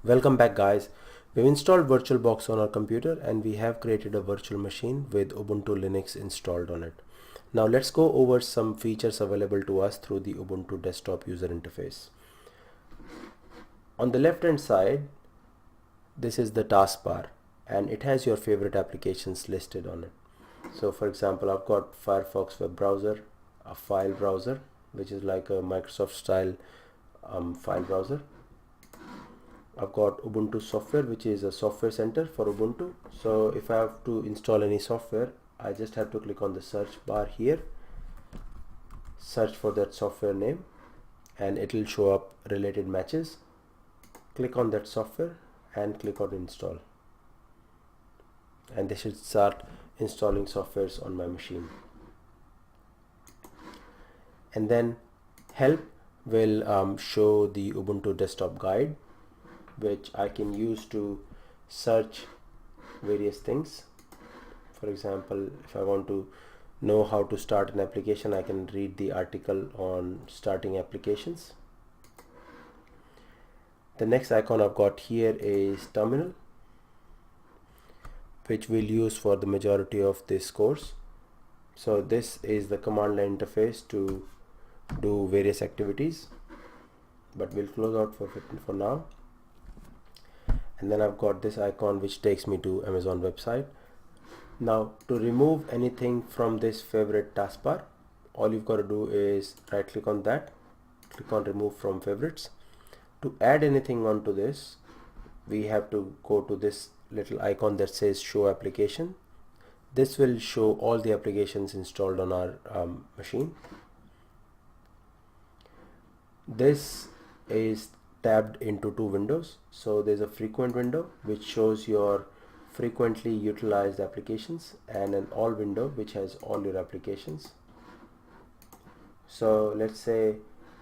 Welcome back, guys. We've installed Virtualbox on our computer and we have created a virtual machine with Ubuntu Linux installed on it. Now let's go over some features available to us through the Ubuntu desktop user interface. On the left hand side, this is the taskbar and it has your favorite applications listed on it. So for example, I've got Firefox web browser, a file browser, which is like a Microsoft style file browser. I've got Ubuntu software, which is a software center for Ubuntu. So if I have to install any software, I just have to click on the search bar here, search for that software name, and it will show up related matches. Click on that software and click on install, and this should start installing softwares on my machine. And then help will show the Ubuntu desktop guide, which I can use to search various things. For example, if I want to know how to start an application, I can read the article on starting applications. The next icon I've got here is terminal, which we'll use for the majority of this course. So this is the command line interface to do various activities, but we'll close out for now. And then I've got this icon which takes me to Amazon website. Now to remove anything from this favorite taskbar, all you've got to do is right click on that, click on remove from favorites. To add anything onto this, we have to go to this little icon that says show application. This will show all the applications installed on our machine. This is tabbed into two windows. So there's a frequent window which shows your frequently utilized applications, and an all window which has all your applications. So let's say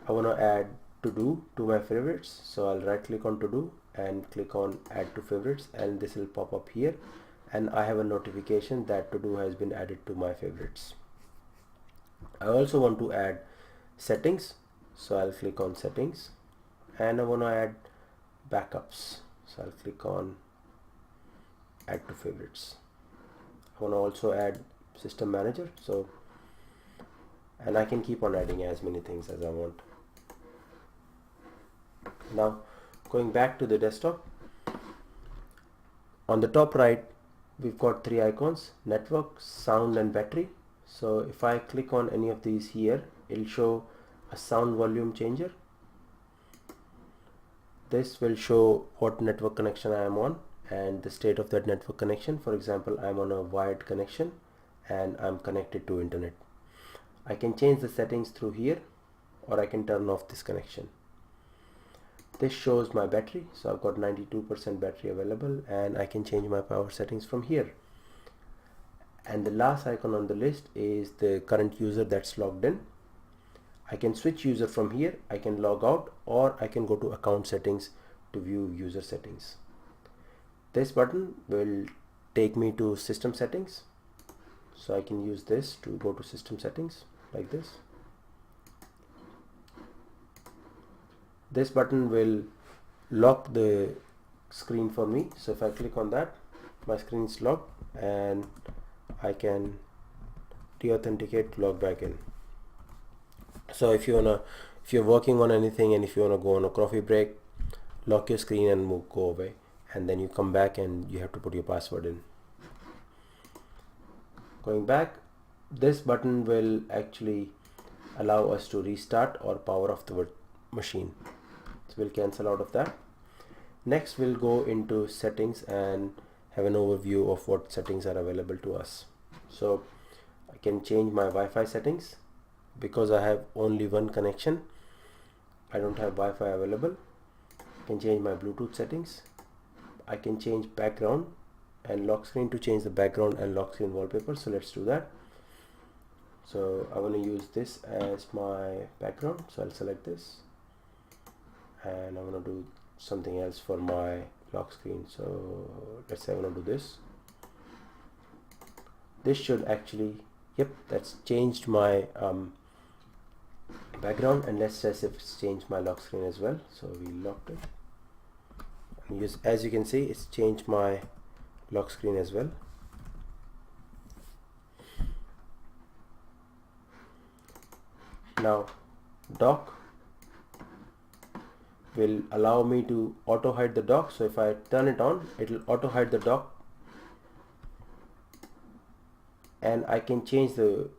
I want to add to do to my favorites, so I'll right click on to do and click on add to favorites, and this will pop up here, and I have a notification that to do has been added to my favorites. I also want to add settings, so I'll click on settings, and I want to add backups, so I'll click on add to favorites. I want to also add system manager, so, and I can keep on adding as many things as I want. Now going back to the desktop, on the top right we've got three icons: network, sound, and battery. So if I click on any of these here, it'll show a sound volume changer. This will show what network connection I am on and the state of that network connection. For example, I'm on a wired connection and I'm connected to internet. I can change the settings through here, or I can turn off this connection. This shows my battery, so I've got 92% battery available, and I can change my power settings from here. And the last icon on the list is the current user that's logged in. I can switch user from here, I can log out, or I can go to account settings to view user settings. This button will take me to system settings, so I can use this to go to system settings like this. This button will lock the screen for me, so if I click on that, my screen is locked and I can deauthenticate to log back in. So if you're working on anything and if you wanna go on a coffee break, lock your screen and go away, and then you come back and you have to put your password in. Going back, this button will actually allow us to restart or power off the machine. So we'll cancel out of that. Next we'll go into settings and have an overview of what settings are available to us. So I can change my Wi-Fi settings. Because I have only one connection, I don't have Wi-Fi available. I can change my Bluetooth settings. I can change background and lock screen to change the background and lock screen wallpaper. So let's do that. So I want to use this as my background, so I'll select this, and I want to do something else for my lock screen. So let's say I want to do this. This should actually, yep, that's changed my background, and let's test if it's changed my lock screen as well. So we locked it, As you can see, it's changed my lock screen as well. Now dock will allow me to auto hide the dock. So if I turn it on, it will auto hide the dock, and I can change the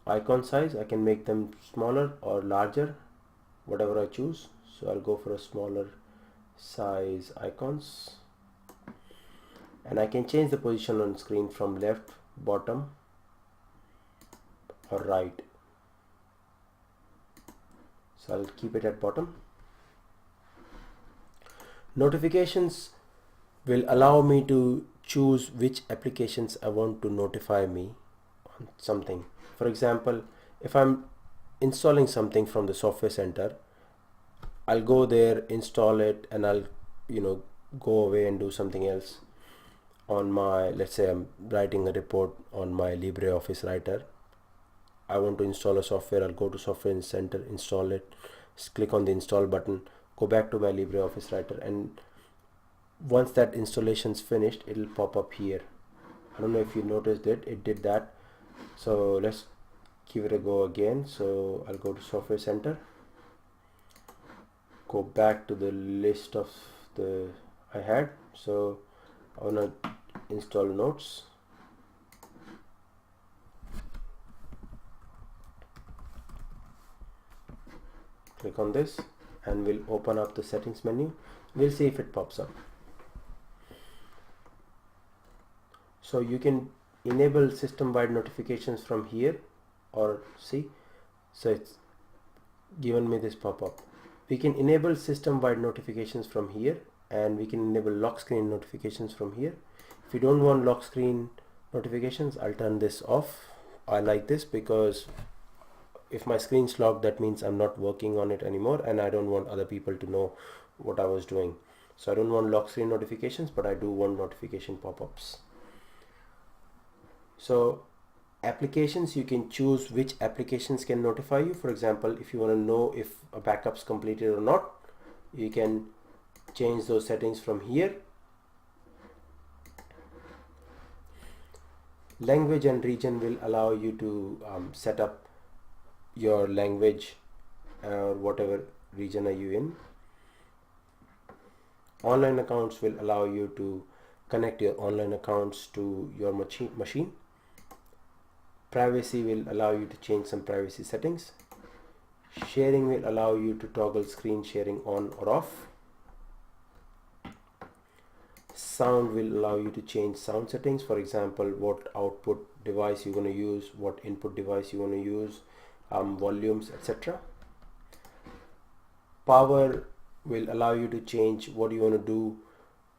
icon size. I can make them smaller or larger, whatever I choose. So I'll go for a smaller size icons, and I can change the position on screen from left, bottom, or right. So I'll keep it at bottom. Notifications will allow me to choose which applications I want to notify me on something. For example, if I'm installing something from the software center, I'll go there, install it, and I'll go away and do something else on my, let's say I'm writing a report on my LibreOffice writer. I want to install a software. I'll go to software center, install it, click on the install button, go back to my LibreOffice writer, and once that installation is finished, it'll pop up here. I don't know if you noticed it did that. So let's give it a go again. So I'll go to software center, go back to the list of the I had. So I want to install Notes. Click on this and we'll open up the settings menu. We'll see if it pops up. So you can enable system-wide notifications from here, or see, so it's given me this pop-up. We can enable system-wide notifications from here, and we can enable lock screen notifications from here. If you don't want lock screen notifications, I'll turn this off. I like this because if my screen's locked, that means I'm not working on it anymore, and I don't want other people to know what I was doing. So I don't want lock screen notifications, but I do want notification pop-ups. So applications, you can choose which applications can notify you. For example, if you want to know if a backup's completed or not, you can change those settings from here. Language and region will allow you to set up your language or whatever region are you in. Online accounts will allow you to connect your online accounts to your machine. Privacy will allow you to change some privacy settings. Sharing will allow you to toggle screen sharing on or off. Sound will allow you to change sound settings. For example, what output device you want to use, what input device you want to use, volumes, etc. Power will allow you to change what you want to do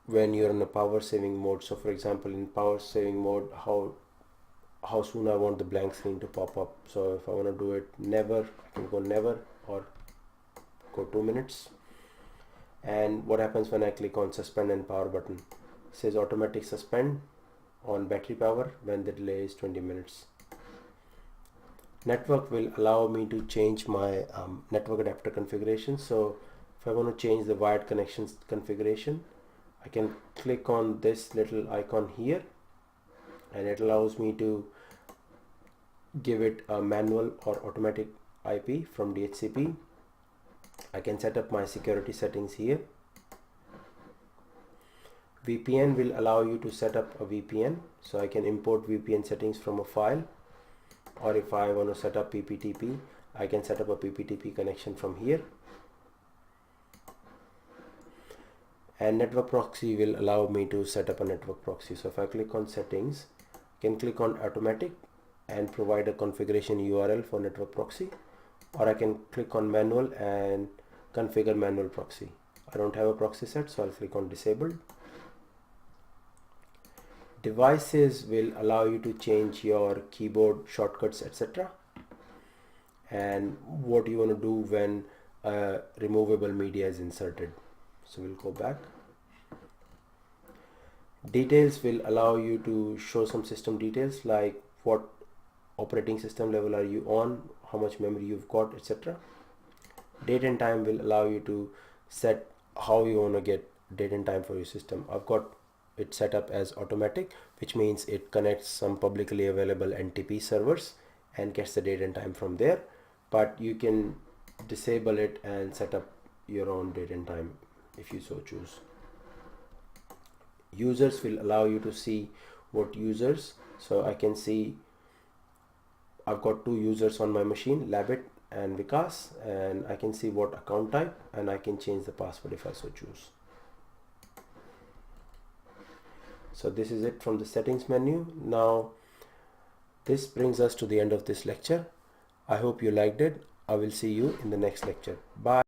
when you're in a power saving mode. So for example, in power saving mode, how soon I want the blank screen to pop up. So if I want to do it never, I can go never, or go 2 minutes. And what happens when I click on suspend and power button? It says automatic suspend on battery power when the delay is 20 minutes. Network will allow me to change my network adapter configuration. So if I want to change the wired connections configuration, I can click on this little icon here, and it allows me to give it a manual or automatic IP from DHCP. I can set up my security settings here. VPN will allow you to set up a VPN, so I can import VPN settings from a file, or if I want to set up PPTP, I can set up a PPTP connection from here. And network proxy will allow me to set up a network proxy. So if I click on settings, I can click on automatic and provide a configuration URL for network proxy, or I can click on manual and configure manual proxy. I don't have a proxy set, so I'll click on disabled. Devices will allow you to change your keyboard shortcuts, etc., and what you want to do when removable media is inserted. So we'll go back. Details will allow you to show some system details, like what operating system level are you on, how much memory you've got, etc. Date and time will allow you to set how you want to get date and time for your system. I've got it set up as automatic, which means it connects some publicly available NTP servers and gets the date and time from there. But you can disable it and set up your own date and time if you so choose. Users will allow you to see what users, so I can see I've got 2 users on my machine, Labit and Vikas, and I can see what account type, and I can change the password if I so choose. So this is it from the settings menu. Now this brings us to the end of this lecture. I hope you liked it. I will see you in the next lecture. Bye.